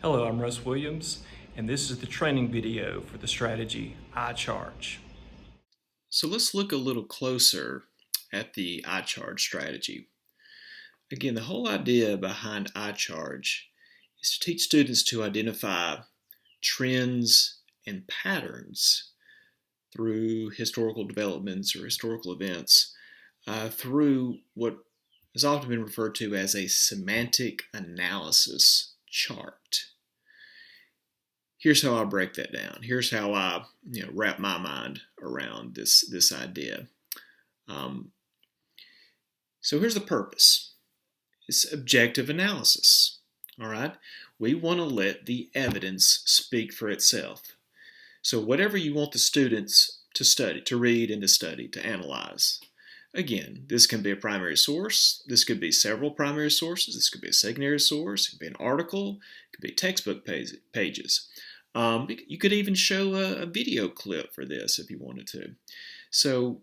Hello, I'm Russ Williams, and this is the training video for the strategy iCharge. So let's look a little closer at the iCharge strategy. Again, the whole idea behind iCharge is to teach students to identify trends and patterns through historical developments or historical events through what has often been referred to as a semantic analysis chart. Here's how I break that down. Here's how I wrap my mind around this idea. Um, so here's the purpose. It's objective analysis. All right? We want to let the evidence speak for itself. So whatever you want the students to study, to read and to study, to analyze. Again, this can be a primary source. This could be several primary sources. This could be a secondary source. It could be an article. It could be textbook pages. You could even show a video clip for this if you wanted to. So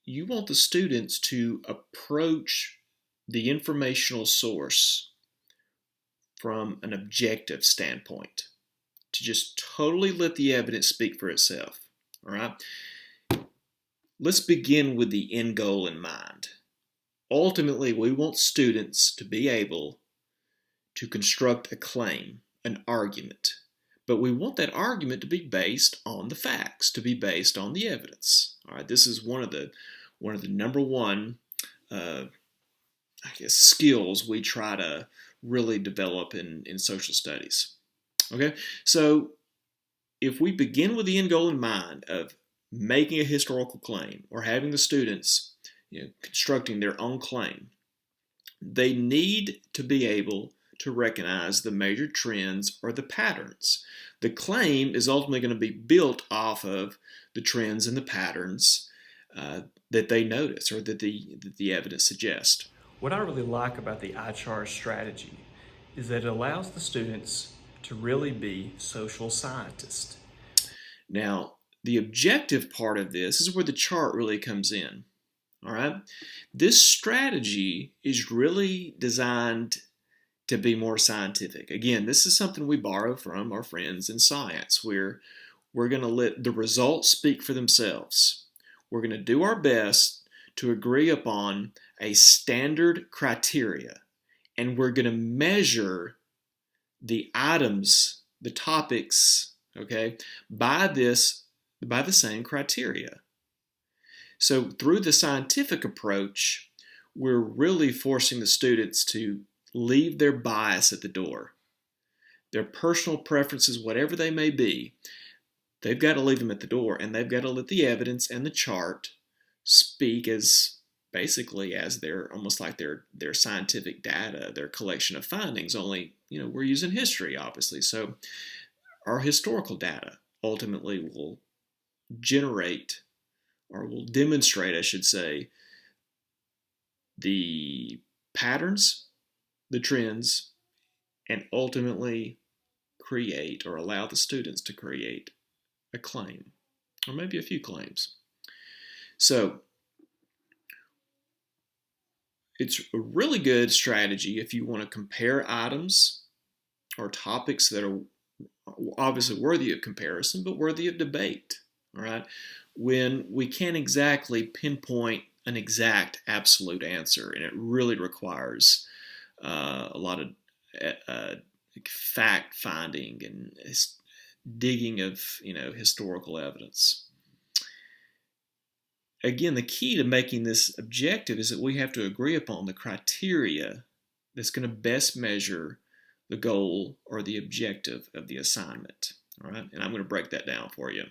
you want the students to approach the informational source from an objective standpoint, to just totally let the evidence speak for itself. All right? Let's begin with the end goal in mind. Ultimately, we want students to be able to construct a claim, an argument. But we want that argument to be based on the facts, to be based on the evidence. All right, this is one of the number one, skills we try to really develop in social studies. Okay, so if we begin with the end goal in mind of making a historical claim or having the students, constructing their own claim, they need to be able to recognize the major trends or the patterns. The claim is ultimately going to be built off of the trends and the patterns that they notice or that the evidence suggests. What I really like about the iCharge strategy is that it allows the students to really be social scientists. Now, the objective part of this is where the chart really comes in. All right? This strategy is really designed to be more scientific. Again, this is something we borrow from our friends in science, where we're going to let the results speak for themselves. We're going to do our best to agree upon a standard criteria, and we're going to measure the items, the topics, okay, by the same criteria. So through the scientific approach, we're really forcing the students to leave their bias at the door. Their personal preferences, whatever they may be, they've got to leave them at the door, and they've got to let the evidence and the chart speak as basically as almost like their scientific data, their collection of findings, only we're using history, obviously. So our historical data ultimately will generate, or will demonstrate, I should say, the patterns, the trends, and ultimately create or allow the students to create a claim, or maybe a few claims. So it's a really good strategy if you want to compare items or topics that are obviously worthy of comparison, but worthy of debate. All right, when we can't exactly pinpoint an exact absolute answer, and it really requires a lot of fact finding and digging of historical evidence. Again, the key to making this objective is that we have to agree upon the criteria that's going to best measure the goal or the objective of the assignment. All right, and I'm going to break that down for you.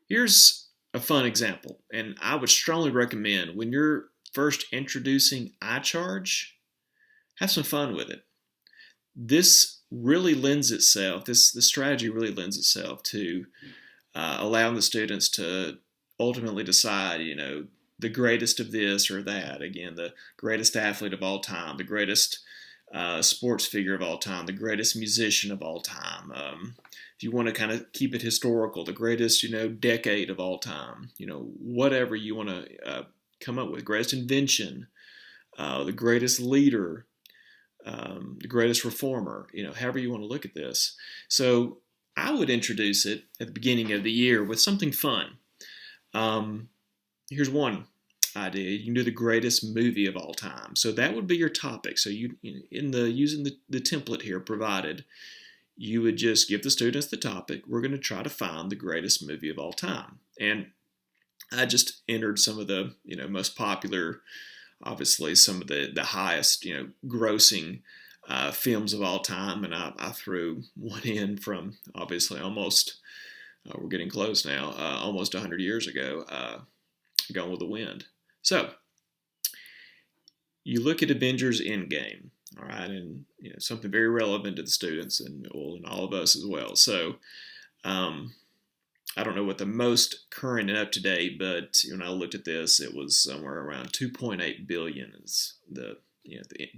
Here's a fun example, and I would strongly recommend when you're first introducing iCharge, have some fun with it. This strategy really lends itself to allowing the students to ultimately decide, the greatest of this or that. Again, the greatest athlete of all time, the greatest sports figure of all time, the greatest musician of all time. If you want to kind of keep it historical, the greatest, decade of all time. Whatever you want to come up with, greatest invention, the greatest leader, the greatest reformer, however you want to look at this. So I would introduce it at the beginning of the year with something fun. Here's one idea. You can do the greatest movie of all time. So that would be your topic. So using the template here provided, you would just give the students the topic. We're going to try to find the greatest movie of all time. And I just entered some of the most popular, obviously some of the highest grossing films of all time, and I threw one in from obviously almost we're getting close now, almost 100 years ago, Gone with the Wind. So you look at Avengers Endgame, all right, and something very relevant to the students and all of us as well. So I don't know what the most current and up to date, but when I looked at this, it was somewhere around 2.8 billion is the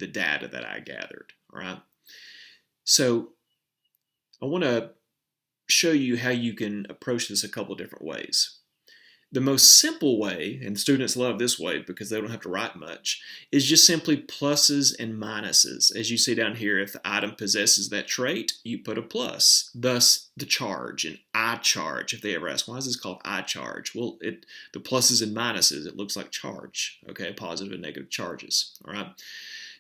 data that I gathered. All right, so I want to show you how you can approach this a couple of different ways. The most simple way, and students love this way because they don't have to write much, is just simply pluses and minuses. As you see down here, if the item possesses that trait, you put a plus. Thus, the charge, and iCharge. If they ever ask, why is this called iCharge? Well, the pluses and minuses, it looks like charge, okay, positive and negative charges, all right?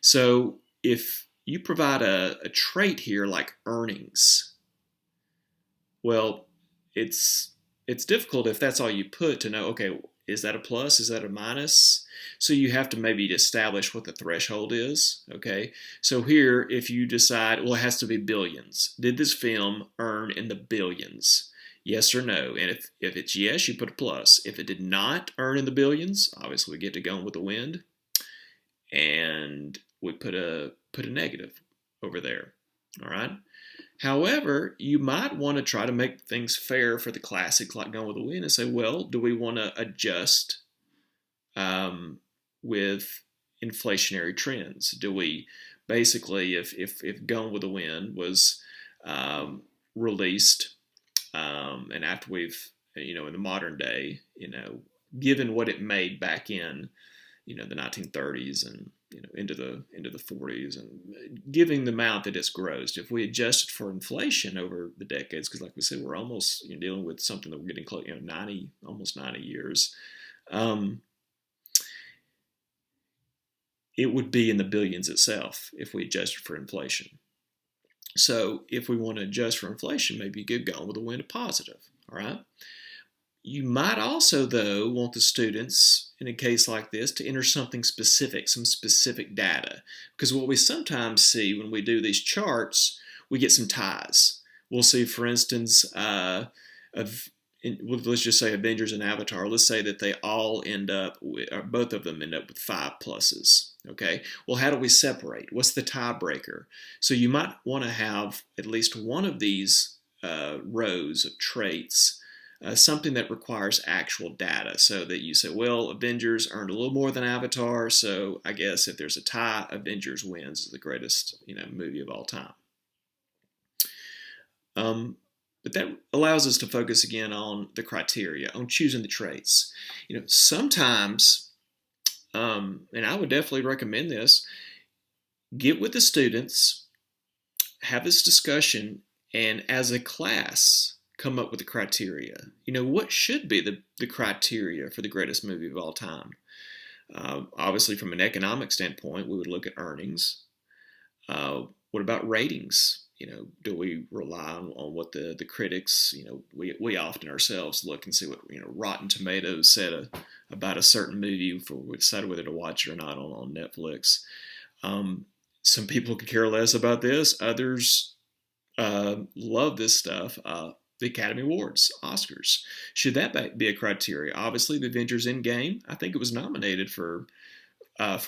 So if you provide a trait here like earnings, well, it's difficult if that's all you put to know, okay, is that a plus? Is that a minus? So you have to maybe establish what the threshold is, okay? So here, if you decide, well, it has to be billions. Did this film earn in the billions? Yes or no? And if it's yes, you put a plus. If it did not earn in the billions, obviously we get to Gone with the Wind, and we put a negative over there, all right? However, you might want to try to make things fair for the classics like Gone with the Wind and say, well, do we want to adjust with inflationary trends? Do we basically, if Gone with the Wind was released and after we've, in the modern day, given what it made back in, the 1930s and into the 40s, and giving the amount that it's grossed, if we adjusted for inflation over the decades, because like we said, we're almost dealing with something that we're getting close, almost 90 years, it would be in the billions itself if we adjusted for inflation. So if we want to adjust for inflation, maybe you give Gone with the Wind a positive, all right? You might also, though, want the students, in a case like this, to enter something specific, some specific data. Because what we sometimes see when we do these charts, we get some ties. We'll see, for instance, let's just say Avengers and Avatar. Let's say that they all end up, or both of them end up with 5 pluses. Okay, well, how do we separate? What's the tiebreaker? So you might want to have at least one of these rows of traits, something that requires actual data, so that you say, well, Avengers earned a little more than Avatar, so I guess if there's a tie, Avengers wins as the greatest movie of all time. But that allows us to focus again on the criteria, on choosing the traits. Sometimes, and I would definitely recommend this, get with the students, have this discussion, and as a class, come up with the criteria. What should be the criteria for the greatest movie of all time? Obviously, from an economic standpoint, we would look at earnings. What about ratings? Do we rely on what the critics, we often ourselves look and see what, Rotten Tomatoes said about a certain movie before we decide whether to watch it or not on Netflix. Some people could care less about this. Others love this stuff. The Academy Awards, Oscars. Should that be a criteria? Obviously, the Avengers Endgame, I think it was nominated for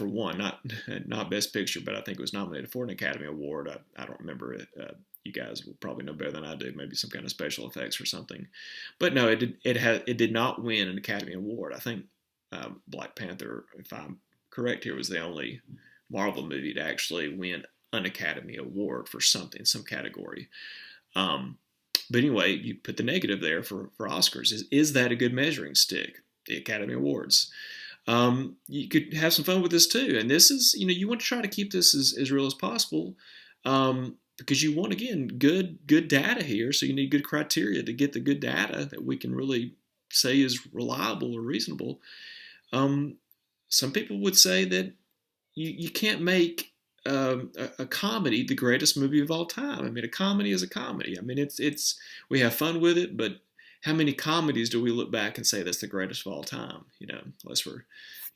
one, not Best Picture, but I think it was nominated for an Academy Award. I don't remember it. You guys will probably know better than I do. Maybe some kind of special effects or something. But no, it did not win an Academy Award. I think Black Panther, if I'm correct here, was the only Marvel movie to actually win an Academy Award for something, some category. But anyway, you put the negative there for Oscars. Is that a good measuring stick? The Academy Awards. You could have some fun with this too. And this is, you want to try to keep this as real as possible, because you want, again, good data here. So you need good criteria to get the good data that we can really say is reliable or reasonable. Some people would say that you can't make a comedy the greatest movie of all time. I mean, a comedy is a comedy. I mean, it's we have fun with it, but how many comedies do we look back and say that's the greatest of all time? Unless we're,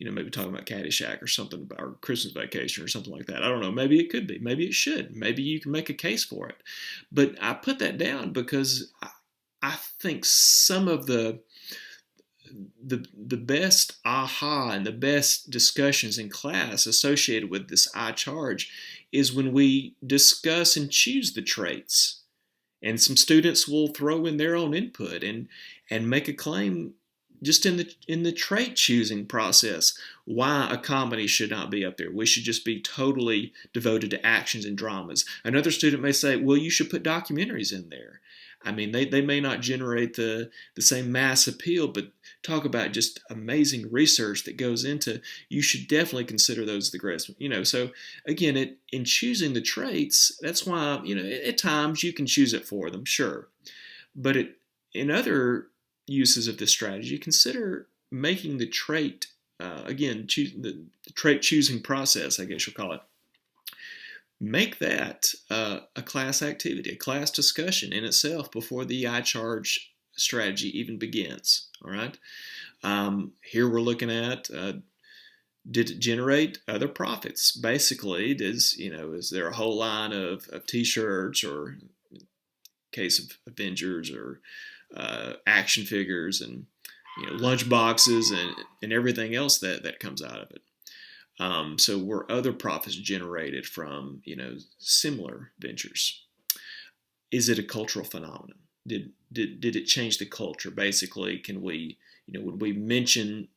maybe talking about Caddyshack or something, or Christmas Vacation or something like that. I don't know. Maybe it could be. Maybe it should. Maybe you can make a case for it. But I put that down because I think some of the best aha and the best discussions in class associated with this iCharge is when we discuss and choose the traits. And some students will throw in their own input and make a claim just in the trait choosing process why a comedy should not be up there. We should just be totally devoted to actions and dramas. Another student may say, well, you should put documentaries in there. I mean, they may not generate the same mass appeal, but talk about just amazing research that goes into, you should definitely consider those the greatest. So again, in choosing the traits, that's why, at times you can choose it for them, sure. But in other uses of this strategy, consider making the trait, the trait choosing process, I guess you'll call it, make that a class activity, a class discussion in itself before the iCharge strategy even begins. All right. Here we're looking at, did it generate other profits? Basically, is there a whole line of T-shirts, or case of Avengers, or action figures, and lunch boxes, and everything else that comes out of it. So were other profits generated from, similar ventures? Is it a cultural phenomenon? Did it change the culture? Basically, can we, when we mention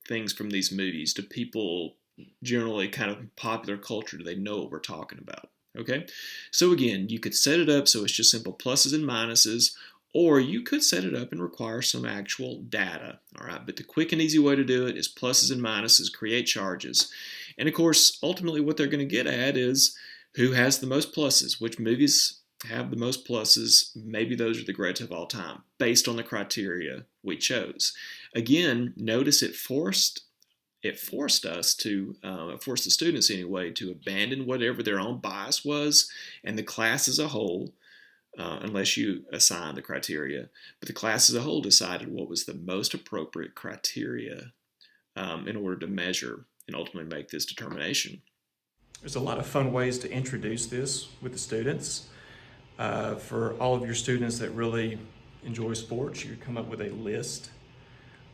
things from these movies, do people generally, kind of popular culture, do they know what we're talking about? Okay. So again, you could set it up so it's just simple pluses and minuses, or you could set it up and require some actual data. All right. But the quick and easy way to do it is pluses and minuses, create charges. And of course, ultimately what they're going to get at is who has the most pluses, which movies have the most pluses. Maybe those are the greatest of all time based on the criteria we chose. Again, notice it forced us to, forced the students anyway, to abandon whatever their own bias was, and the class as a whole, unless you assign the criteria, but the class as a whole decided what was the most appropriate criteria in order to measure and ultimately make this determination. There's a lot of fun ways to introduce this with the students. For all of your students that really enjoy sports, you come up with a list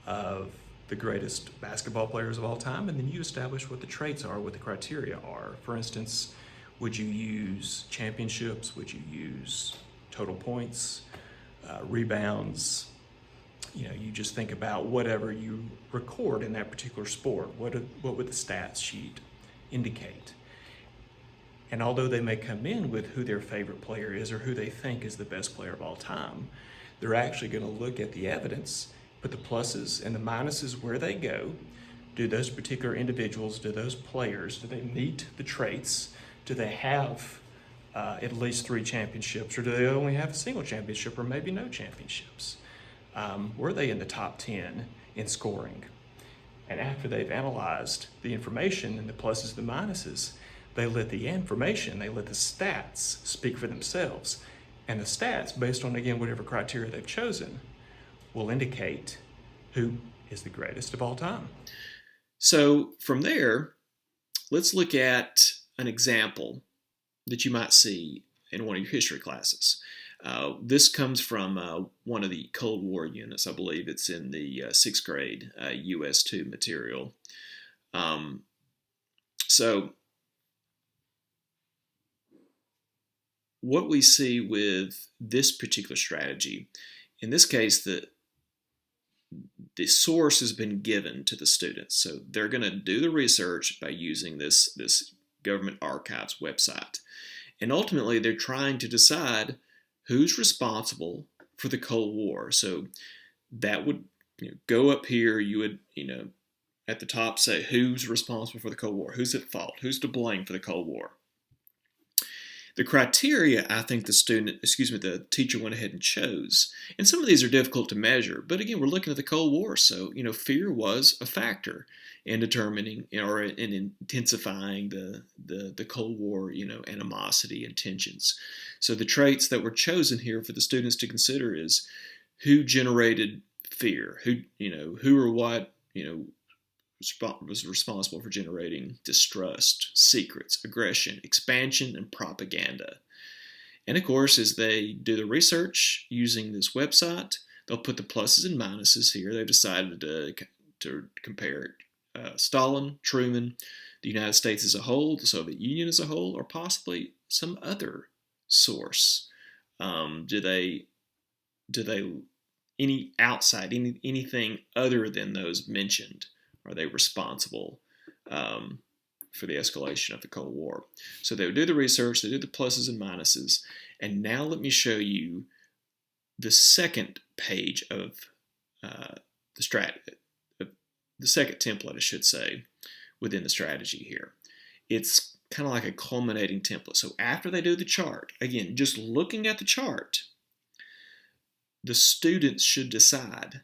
of the greatest basketball players of all time, and then you establish what the traits are, what the criteria are. For instance, would you use championships? Would you use total points, rebounds? You just think about whatever you record in that particular sport. What would the stats sheet indicate? And although they may come in with who their favorite player is or who they think is the best player of all time, they're actually going to look at the evidence, put the pluses and the minuses where they go. Do those particular individuals, do those players, do they meet the traits? Do they have at least 3 championships, or do they only have a single championship, or maybe no championships? Were they in the top 10 in scoring? And after they've analyzed the information and the pluses and the minuses, they let the information, they let the stats speak for themselves. And the stats, based on, again, whatever criteria they've chosen, will indicate who is the greatest of all time. So from there, let's look at an example that you might see in one of your history classes. This comes from one of the Cold War units. I believe it's in the 6th grade US 2 material. So what we see with this particular strategy, in this case, the source has been given to the students. So they're going to do the research by using this government archives website. And ultimately, they're trying to decide who's responsible for the Cold War. So that would go up here. You would at the top say who's responsible for the Cold War, who's at fault, who's to blame for the Cold War. The criteria I think the teacher went ahead and chose, and some of these are difficult to measure, but again, we're looking at the Cold War, so fear was a factor in determining or in intensifying the Cold War, animosity and tensions. So the traits that were chosen here for the students to consider is who generated fear, who or what, was responsible for generating distrust, secrets, aggression, expansion, and propaganda. And of course, as they do the research using this website, they'll put the pluses and minuses here. They've decided to compare Stalin, Truman, the United States as a whole, the Soviet Union as a whole, or possibly some other source. Do they anything other than those mentioned? Are they responsible for the escalation of the Cold War? So they would do the research, they do the pluses and minuses, and now let me show you the second page of the second template, I should say, within the strategy here. It's kind of like a culminating template. So after they do the chart, again, just looking at the chart, the students should decide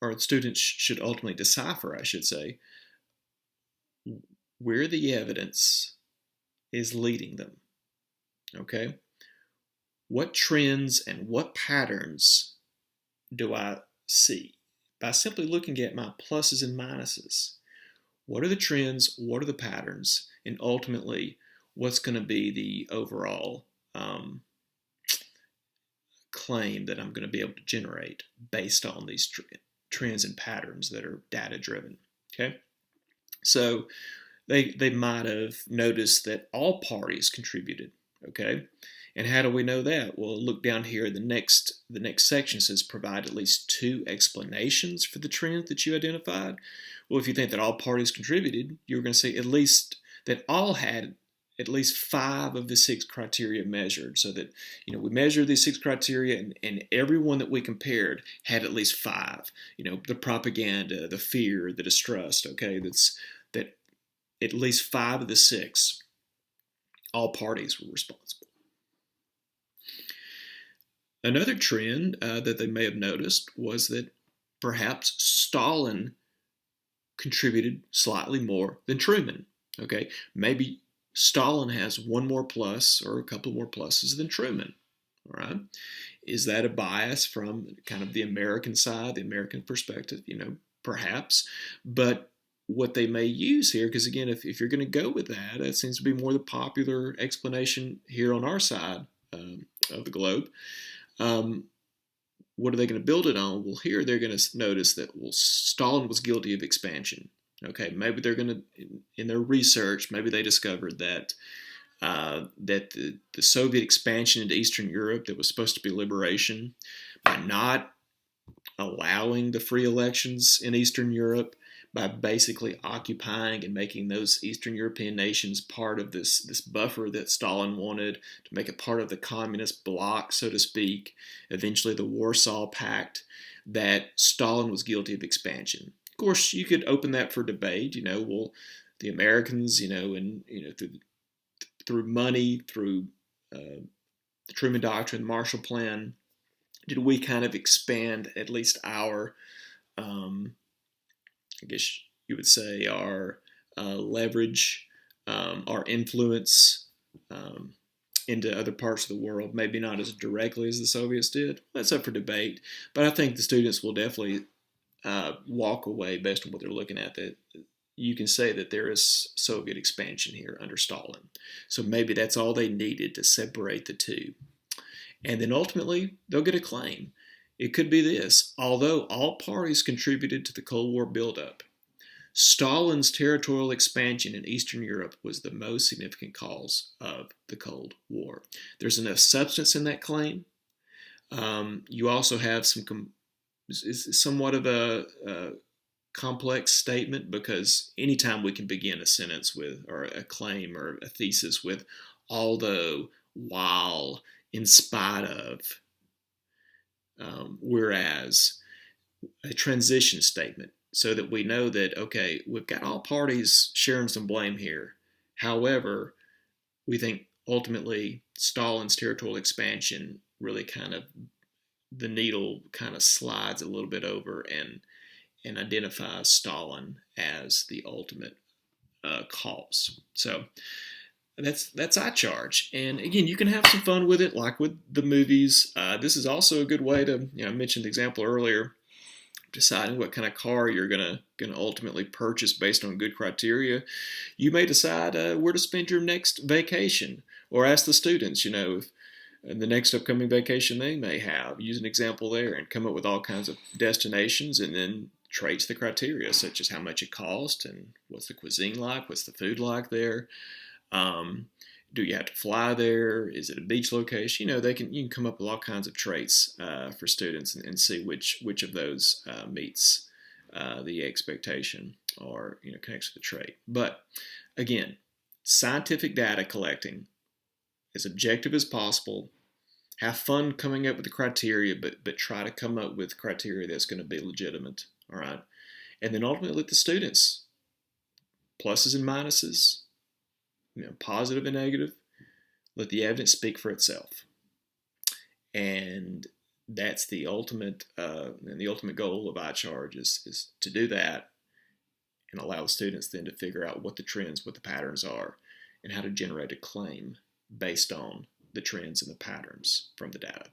or the students should ultimately decipher, I should say, where the evidence is leading them. Okay? What trends and what patterns do I see? By simply looking at my pluses and minuses, what are the trends, what are the patterns, and ultimately, what's going to be the overall claim that I'm going to be able to generate based on these trends and patterns that are data driven. Okay, so they might have noticed that all parties contributed. Okay, and how do we know that? Well, look down here. The next section says provide at least 2 explanations for the trends that you identified. Well, if you think that all parties contributed, you're going to say at least that all had at least 5 of the 6 criteria measured, so that we measured these 6 criteria, and everyone that we compared had at least 5. The propaganda, the fear, the distrust. Okay, that at least 5 of the 6, all parties were responsible. Another trend that they may have noticed was that perhaps Stalin contributed slightly more than Truman. Okay, maybe Stalin has 1 more plus or a couple more pluses than Truman. All right, is that a bias from kind of the American side, the American perspective? Perhaps, but what they may use here, because again, if you're going to go with that, that seems to be more the popular explanation here on our side of the globe. What are they going to build it on? Well, here they're going to notice that, Stalin was guilty of expansion. Okay, maybe they're going to, in their research, maybe they discovered that the Soviet expansion into Eastern Europe that was supposed to be liberation, by not allowing the free elections in Eastern Europe, by basically occupying and making those Eastern European nations part of this buffer that Stalin wanted to make it part of the communist bloc, so to speak, eventually the Warsaw Pact, that Stalin was guilty of expansion. Of course, you could open that for debate. The Americans, and through money, through the Truman Doctrine, Marshall Plan, did we kind of expand at least our I guess you would say our leverage, our influence into other parts of the world, maybe not as directly as the Soviets did. That's up for debate, but I think the students will definitely walk away based on what they're looking at, that you can say that there is Soviet expansion here under Stalin. So maybe that's all they needed to separate the two. And then ultimately, they'll get a claim. It could be this: although all parties contributed to the Cold War buildup, Stalin's territorial expansion in Eastern Europe was the most significant cause of the Cold War. There's enough substance in that claim. You also have somewhat of a complex statement, because anytime we can begin a sentence with, or a claim or a thesis with, although, while, in spite of, whereas a transition statement, so that we know that, okay, we've got all parties sharing some blame here. However, we think ultimately Stalin's territorial expansion really kind of, the needle kind of slides a little bit over and identifies Stalin as the ultimate cause. So that's iCharge, and again, you can have some fun with it, like with the movies. This is also a good way to, I mentioned the example earlier, deciding what kind of car you're gonna ultimately purchase based on good criteria. You may decide where to spend your next vacation, or ask the students, if the next upcoming vacation they may have. Use an example there and come up with all kinds of destinations, and then trace the criteria, such as how much it costs and what's the cuisine like, what's the food like there. Do you have to fly there? Is it a beach location? You can come up with all kinds of traits for students, and see which of those meets the expectation, or connects to the trait. But again, scientific data collecting, as objective as possible. Have fun coming up with the criteria, but try to come up with criteria that's going to be legitimate. All right, and then ultimately let the students, pluses and minuses, positive and negative, let the evidence speak for itself. And that's the ultimate goal of iCharge is to do that, and allow the students then to figure out what the trends, what the patterns are, and how to generate a claim based on the trends and the patterns from the data.